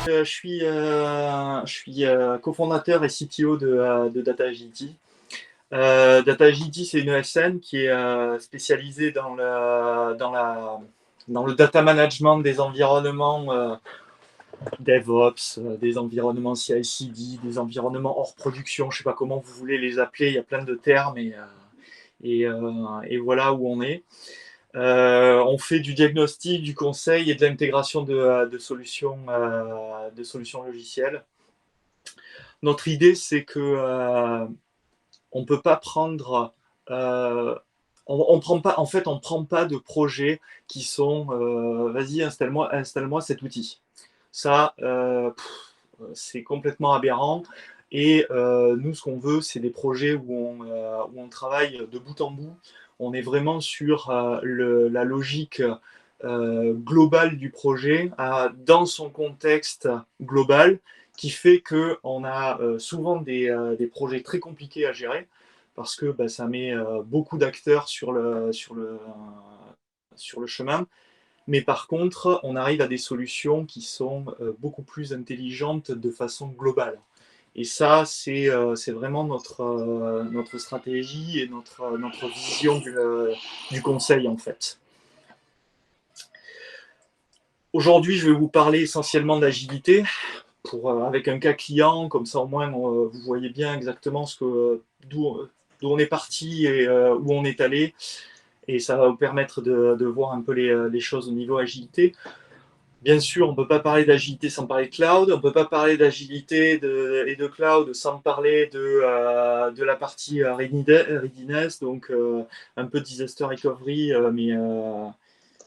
Je suis cofondateur et CTO de Data Agility. Data Agility, c'est une ESN qui est spécialisée dans le data management des environnements DevOps, des environnements CI/CD, des environnements hors production. Je ne sais pas comment vous voulez les appeler, il y a plein de termes et voilà où on est. On fait du diagnostic, du conseil et de l'intégration de solutions logicielles. Notre idée, c'est que on peut pas prendre, on prend pas, en fait, on prend pas de projets qui sont, vas-y, installe-moi cet outil. Ça, c'est complètement aberrant. Et nous, ce qu'on veut, c'est des projets où on travaille de bout en bout. On est vraiment sur la logique globale du projet, dans son contexte global, qui fait qu'on a souvent des projets très compliqués à gérer, parce que bah, ça met beaucoup d'acteurs sur le chemin. Mais par contre, on arrive à des solutions qui sont beaucoup plus intelligentes de façon globale. Et ça, c'est vraiment notre stratégie et notre vision du conseil, en fait. Aujourd'hui, je vais vous parler essentiellement d'agilité, avec un cas client, comme ça au moins vous voyez bien exactement d'où on est parti et où on est allé. Et ça va vous permettre de voir un peu les choses au niveau agilité. Bien sûr, on ne peut pas parler d'agilité sans parler de cloud, on ne peut pas parler d'agilité et de cloud sans parler de la partie readiness, donc un peu disaster recovery, mais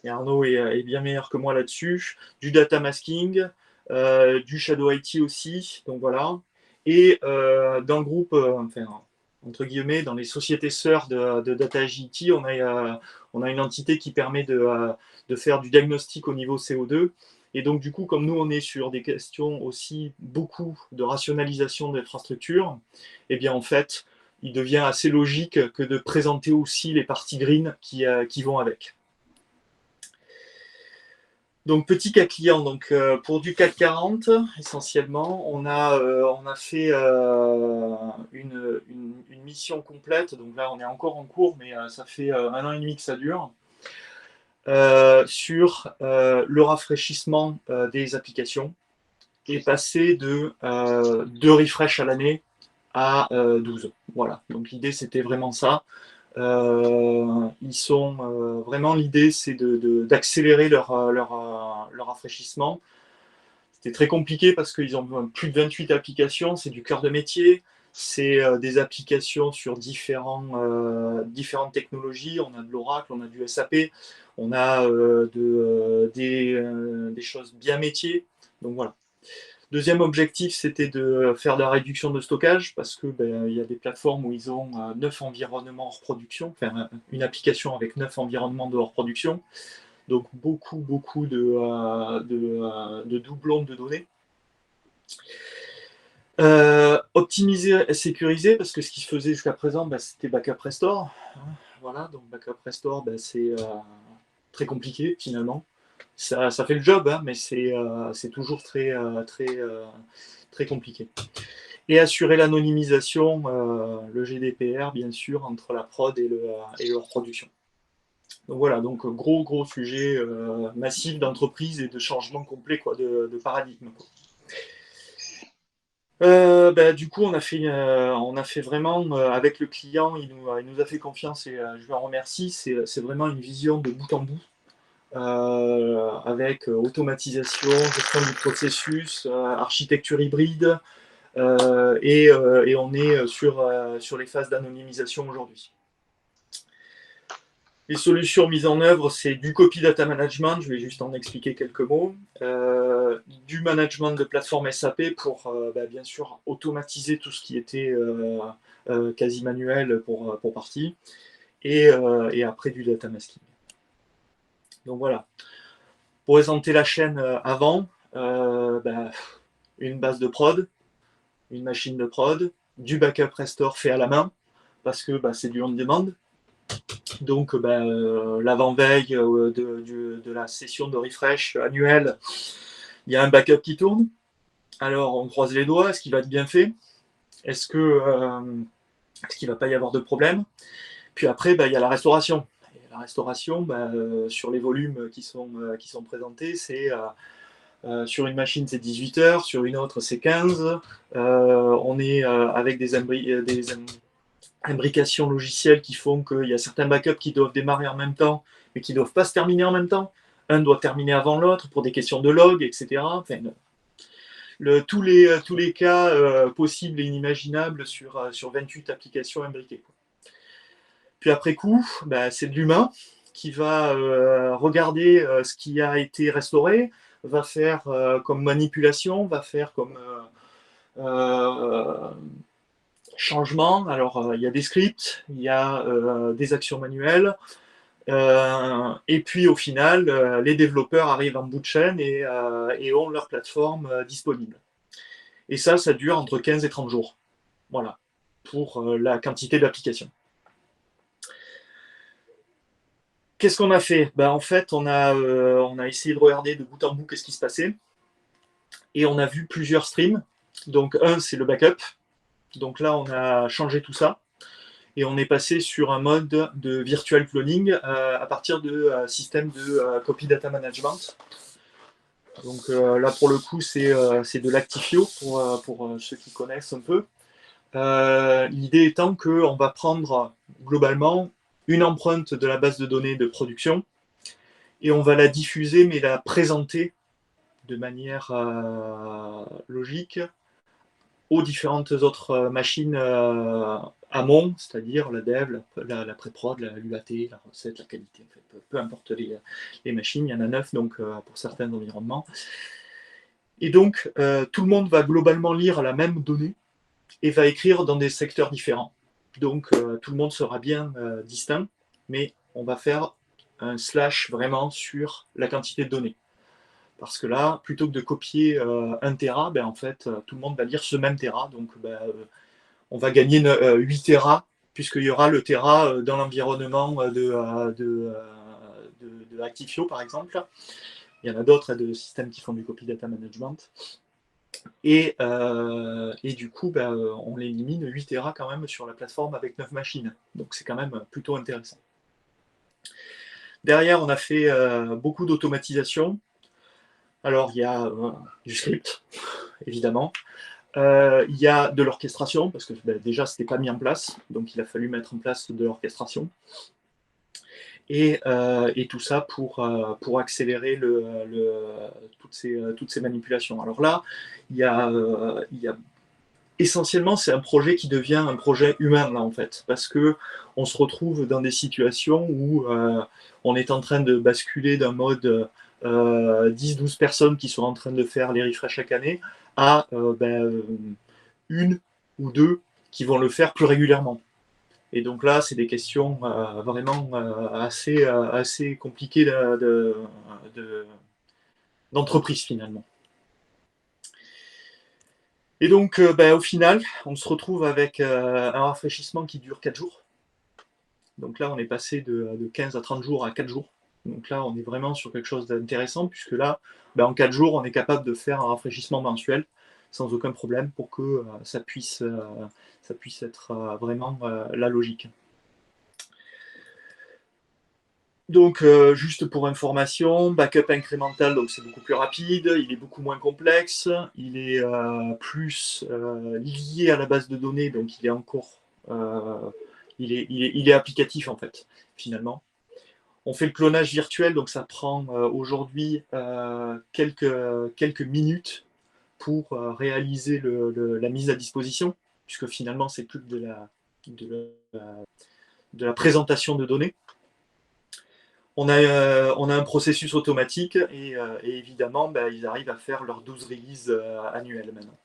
Arnaud est bien meilleur que moi là-dessus, du data masking, du shadow IT aussi, donc voilà. Et dans le groupe, enfin, entre guillemets, dans les sociétés sœurs de Data Agility, on a une entité qui permet de faire du diagnostic au niveau CO2. Et donc, du coup, comme nous, on est sur des questions aussi beaucoup de rationalisation de l'infrastructure, eh bien, en fait, il devient assez logique que de présenter aussi les parties green qui vont avec. Donc, petit cas client, donc, pour du CAC 40, essentiellement, on a fait une mission complète. Donc là, on est encore en cours, mais ça fait 1 an et demi que ça dure. Sur le rafraîchissement des applications et passer de 2 refresh à l'année à 12. Voilà, donc l'idée c'était vraiment ça. Vraiment, l'idée c'est d'accélérer leur rafraîchissement. C'était très compliqué parce qu'ils ont plus de 28 applications, c'est du cœur de métier, c'est des applications sur différentes technologies. On a de l'Oracle, on a du SAP, on a des choses bien métiers. Donc voilà. Deuxième objectif, c'était de faire de la réduction de stockage parce que il y a des plateformes où ils ont 9 environnements hors production, enfin une application avec 9 environnements de hors production. Donc beaucoup de doublons de données. Optimiser et sécuriser, parce que ce qui se faisait jusqu'à présent, c'était backup restore. Voilà, donc backup restore, c'est très compliqué finalement. Ça fait le job, hein, mais c'est toujours très compliqué. Et assurer l'anonymisation, le GDPR, bien sûr, entre la prod et leur production. Donc voilà, donc gros sujet massif d'entreprise et de changement complet quoi, de paradigme. Quoi. Du coup, on a fait vraiment, avec le client, il nous a fait confiance et je le remercie. C'est vraiment une vision de bout en bout, avec automatisation, gestion du processus, architecture hybride, et on est sur les phases d'anonymisation aujourd'hui. Les solutions mises en œuvre, c'est du copy data management, je vais juste en expliquer quelques mots, du management de plateforme SAP pour bien sûr automatiser tout ce qui était quasi manuel pour partie, et après du data masking. Donc voilà, pour présenter la chaîne avant, une base de prod, une machine de prod, du backup restore fait à la main, parce que c'est du on-demand. Donc, l'avant-veille de la session de refresh annuelle, il y a un backup qui tourne. Alors, on croise les doigts, est-ce qu'il va être bien fait? Est-ce qu'il ne va pas y avoir de problème? Puis après, il y a la restauration. Et la restauration, sur les volumes qui sont présentés, c'est sur une machine, c'est 18 heures, sur une autre, c'est 15. On est avec des imbrications logicielles qui font qu'il y a certains backups qui doivent démarrer en même temps, mais qui ne doivent pas se terminer en même temps. Un doit terminer avant l'autre pour des questions de log, etc. Enfin, tous les cas possibles et inimaginables sur 28 applications imbriquées. Puis après coup, c'est de l'humain qui va regarder ce qui a été restauré, va faire comme manipulation, va faire comme changement. Alors, il y a des scripts, il y a des actions manuelles, et puis au final, les développeurs arrivent en bout de chaîne et ont leur plateforme disponible. Et ça dure entre 15 et 30 jours. Voilà, pour la quantité d'applications. Qu'est-ce qu'on a fait? En fait, on a essayé de regarder de bout en bout qu'est-ce qui se passait. Et on a vu plusieurs streams. Donc, un, c'est le backup. Donc là, on a changé tout ça. Et on est passé sur un mode de virtual cloning à partir de système de copy data management. Donc là, pour le coup, c'est de l'Actifio pour ceux qui connaissent un peu. L'idée étant qu'on va prendre globalement une empreinte de la base de données de production et on va la diffuser, mais la présenter de manière logique aux différentes autres machines amont, c'est-à-dire la dev, la pré-prod, l'UAT, la recette, la qualité, en fait, peu importe les machines, il y en a 9 donc, pour certains environnements. Et donc, tout le monde va globalement lire la même donnée et va écrire dans des secteurs différents. Donc, tout le monde sera bien distinct, mais on va faire un slash vraiment sur la quantité de données. Parce que là, plutôt que de copier 1 Tera, en fait, tout le monde va lire ce même Tera. Donc, on va gagner 8 Tera, puisqu'il y aura le Tera dans l'environnement de Actifio, par exemple. Il y en a d'autres de systèmes qui font du copy data management. Et du coup, on élimine 8 Tera quand même sur la plateforme avec 9 machines. Donc, c'est quand même plutôt intéressant. Derrière, on a fait beaucoup d'automatisation. Alors, il y a du script, évidemment. Il y a de l'orchestration, parce que déjà, ce n'était pas mis en place. Donc, il a fallu mettre en place de l'orchestration. Et tout ça pour accélérer toutes ces manipulations. Alors là, il y a essentiellement, c'est un projet qui devient un projet humain, là, en fait, parce que on se retrouve dans des situations où on est en train de basculer d'un mode 10-12 personnes qui sont en train de faire les refresh chaque année à une ou deux qui vont le faire plus régulièrement. Et donc là, c'est des questions vraiment assez compliquées d'entreprise, finalement. Et donc, au final, on se retrouve avec un rafraîchissement qui dure 4 jours. Donc là, on est passé de 15 à 30 jours à 4 jours. Donc là, on est vraiment sur quelque chose d'intéressant, puisque là, en 4 jours, on est capable de faire un rafraîchissement mensuel sans aucun problème pour que ça puisse être vraiment la logique. Donc, juste pour information, backup incrémental, donc c'est beaucoup plus rapide, il est beaucoup moins complexe, il est plus lié à la base de données, donc il est encore, il est applicatif en fait, finalement. On fait le clonage virtuel, donc ça prend aujourd'hui quelques minutes pour réaliser la mise à disposition, puisque finalement c'est plus de la présentation de données. On a un processus automatique et évidemment, ils arrivent à faire leurs 12 releases annuelles maintenant.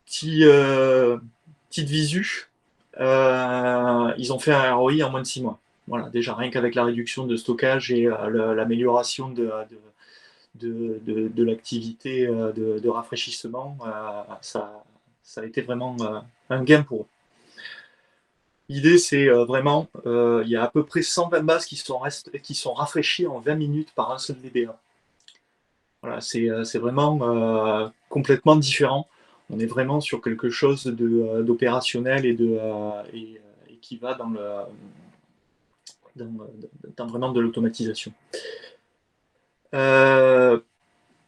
Petite visu, ils ont fait un ROI en moins de 6 mois. Voilà, déjà rien qu'avec la réduction de stockage et l'amélioration de l'activité de rafraîchissement, ça a été vraiment un gain pour eux. L'idée, c'est vraiment, il y a à peu près 120 bases qui sont rafraîchies en 20 minutes par un seul DBA. Voilà, c'est vraiment complètement différent. On est vraiment sur quelque chose d'opérationnel et qui va dans vraiment de l'automatisation.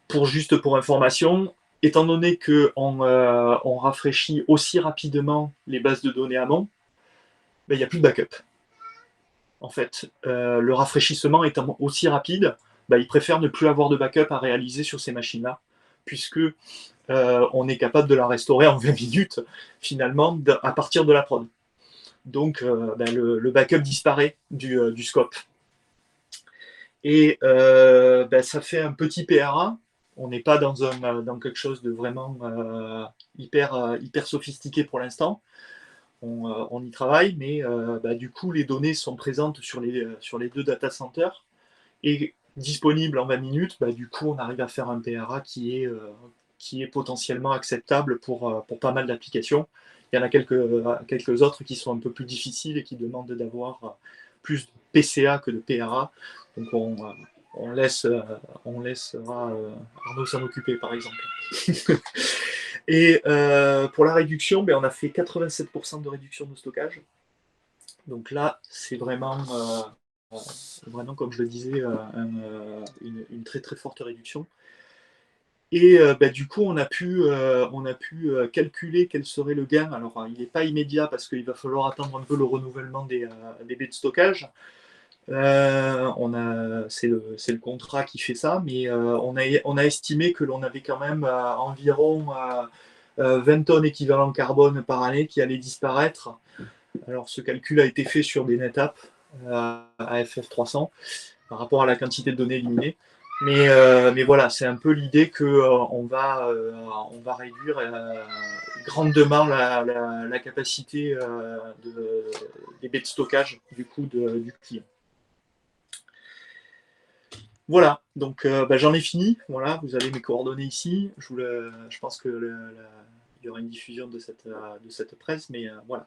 Pour information, étant donné qu'on rafraîchit aussi rapidement les bases de données amont, ben, il n'y a plus de backup. En fait, le rafraîchissement étant aussi rapide, ben, ils préfèrent ne plus avoir de backup à réaliser sur ces machines-là, puisque on est capable de la restaurer en 20 minutes, finalement, à partir de la prod. Donc, ben, le backup disparaît du scope. Et ben, ça fait un petit PRA. On n'est pas dans quelque chose de vraiment hyper sophistiqué pour l'instant. On y travaille, mais bah, du coup, les données sont présentes sur les deux data centers et disponibles en 20 minutes. Bah, du coup, on arrive à faire un PRA qui est potentiellement acceptable pour pas mal d'applications. Il y en a quelques autres qui sont un peu plus difficiles et qui demandent d'avoir plus de PCA que de PRA. Donc, on laissera Arnaud s'en occuper, par exemple. Et pour la réduction, ben, on a fait 87% de réduction de stockage. Donc là, c'est vraiment, comme je le disais, une très très forte réduction. Et ben, du coup, on a pu calculer quel serait le gain. Alors, il n'est pas immédiat parce qu'il va falloir attendre un peu le renouvellement des baies de stockage. C'est le contrat qui fait ça, mais on a estimé que l'on avait quand même environ 20 tonnes équivalent carbone par année qui allaient disparaître. Alors ce calcul a été fait sur des NetApp à FF300 par rapport à la quantité de données éliminées. Mais voilà, c'est un peu l'idée qu'on va réduire grandement la capacité des baies de stockage du client. Voilà, donc bah, j'en ai fini. Voilà, vous avez mes coordonnées ici. Je pense qu'il y aura une diffusion de cette presse, mais voilà.